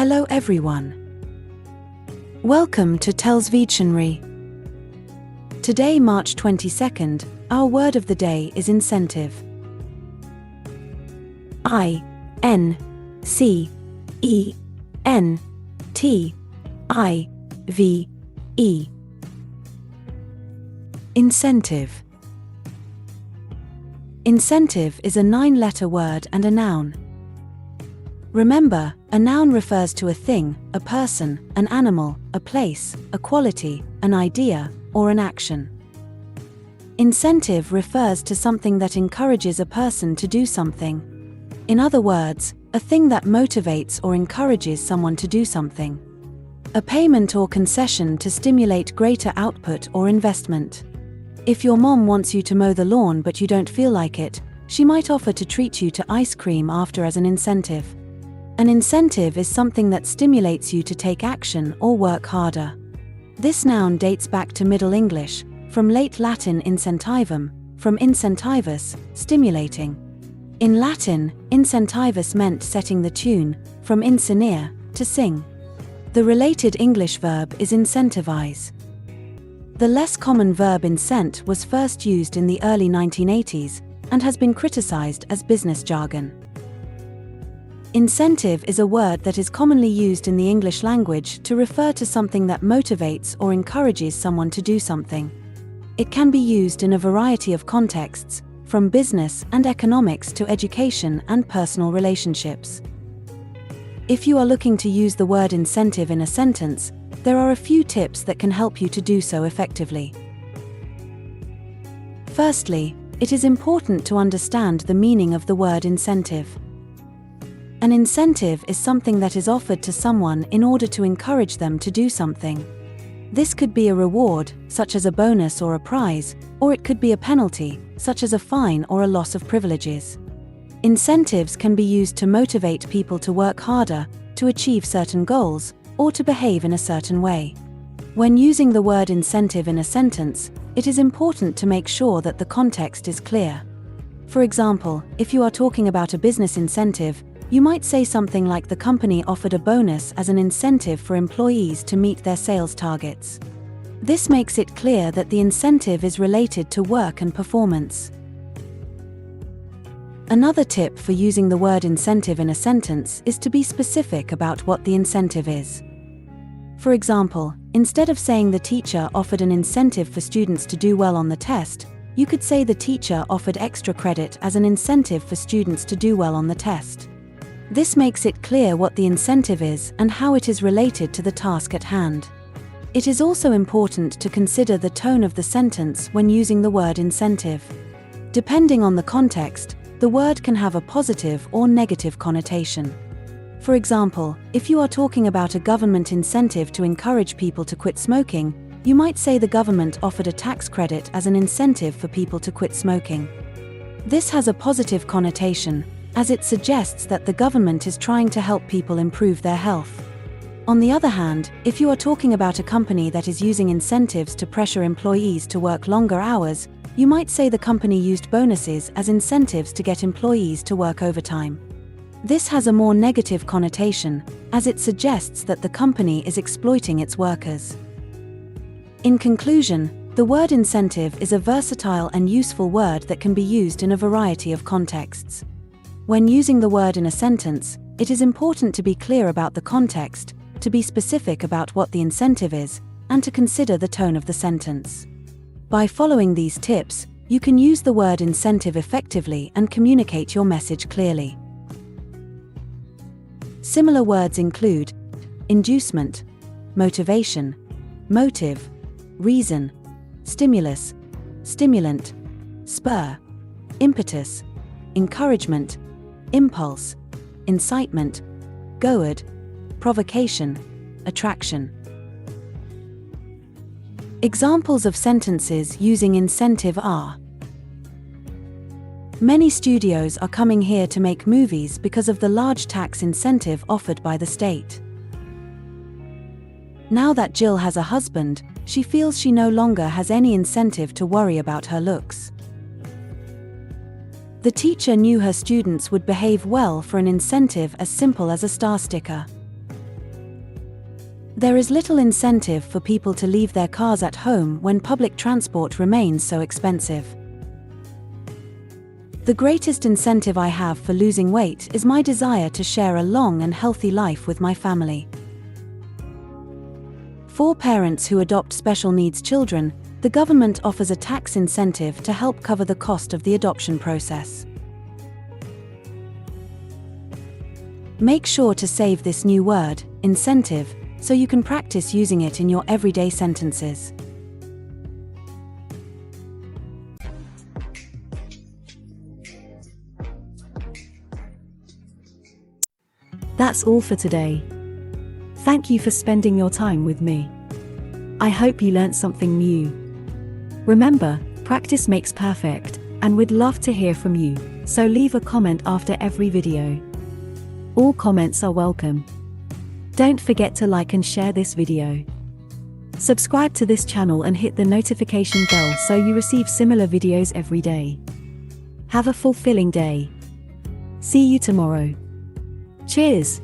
Hello everyone. Welcome to TELLS Videtionary. Today, March 22nd, our word of the day is incentive. I-N-C-E-N-T-I-V-E. Incentive. Incentive is a 9-letter word and a noun. Remember, a noun refers to a thing, a person, an animal, a place, a quality, an idea, or an action. Incentive refers to something that encourages a person to do something. In other words, a thing that motivates or encourages someone to do something. A payment or concession to stimulate greater output or investment. If your mom wants you to mow the lawn but you don't feel like it, she might offer to treat you to ice cream after as an incentive. An incentive is something that stimulates you to take action or work harder. This noun dates back to Middle English, from late Latin incentivum, from incentivus, stimulating. In Latin, incentivus meant setting the tune, from incenere, to sing. The related English verb is incentivize. The less common verb incent was first used in the early 1980s and has been criticized as business jargon. Incentive is a word that is commonly used in the English language to refer to something that motivates or encourages someone to do something. It can be used in a variety of contexts, from business and economics to education and personal relationships. If you are looking to use the word incentive in a sentence, there are a few tips that can help you to do so effectively. Firstly, it is important to understand the meaning of the word incentive. An incentive is something that is offered to someone in order to encourage them to do something. This could be a reward, such as a bonus or a prize, or it could be a penalty, such as a fine or a loss of privileges. Incentives can be used to motivate people to work harder, to achieve certain goals, or to behave in a certain way. When using the word incentive in a sentence, it is important to make sure that the context is clear. For example, if you are talking about a business incentive, you might say something like the company offered a bonus as an incentive for employees to meet their sales targets. This makes it clear that the incentive is related to work and performance. Another tip for using the word incentive in a sentence is to be specific about what the incentive is. For example, instead of saying the teacher offered an incentive for students to do well on the test, you could say the teacher offered extra credit as an incentive for students to do well on the test. This makes it clear what the incentive is and how it is related to the task at hand. It is also important to consider the tone of the sentence when using the word incentive. Depending on the context, the word can have a positive or negative connotation. For example, if you are talking about a government incentive to encourage people to quit smoking, you might say the government offered a tax credit as an incentive for people to quit smoking. This has a positive connotation, as it suggests that the government is trying to help people improve their health. On the other hand, if you are talking about a company that is using incentives to pressure employees to work longer hours, you might say the company used bonuses as incentives to get employees to work overtime. This has a more negative connotation, as it suggests that the company is exploiting its workers. In conclusion, the word incentive is a versatile and useful word that can be used in a variety of contexts. When using the word in a sentence, it is important to be clear about the context, to be specific about what the incentive is, and to consider the tone of the sentence. By following these tips, you can use the word incentive effectively and communicate your message clearly. Similar words include inducement, motivation, motive, reason, stimulus, stimulant, spur, impetus, encouragement, impulse, incitement, goad, provocation, attraction. Examples of sentences using incentive are: many studios are coming here to make movies because of the large tax incentive offered by the state. Now that Jill has a husband, she feels she no longer has any incentive to worry about her looks. The teacher knew her students would behave well for an incentive as simple as a star sticker. There is little incentive for people to leave their cars at home when public transport remains so expensive. The greatest incentive I have for losing weight is my desire to share a long and healthy life with my family. For parents who adopt special needs children, the government offers a tax incentive to help cover the cost of the adoption process. Make sure to save this new word, incentive, so you can practice using it in your everyday sentences. That's all for today. Thank you for spending your time with me. I hope you learned something new. Remember, practice makes perfect, and we'd love to hear from you, so leave a comment after every video. All comments are welcome. Don't forget to like and share this video. Subscribe to this channel and hit the notification bell so you receive similar videos every day. Have a fulfilling day. See you tomorrow. Cheers!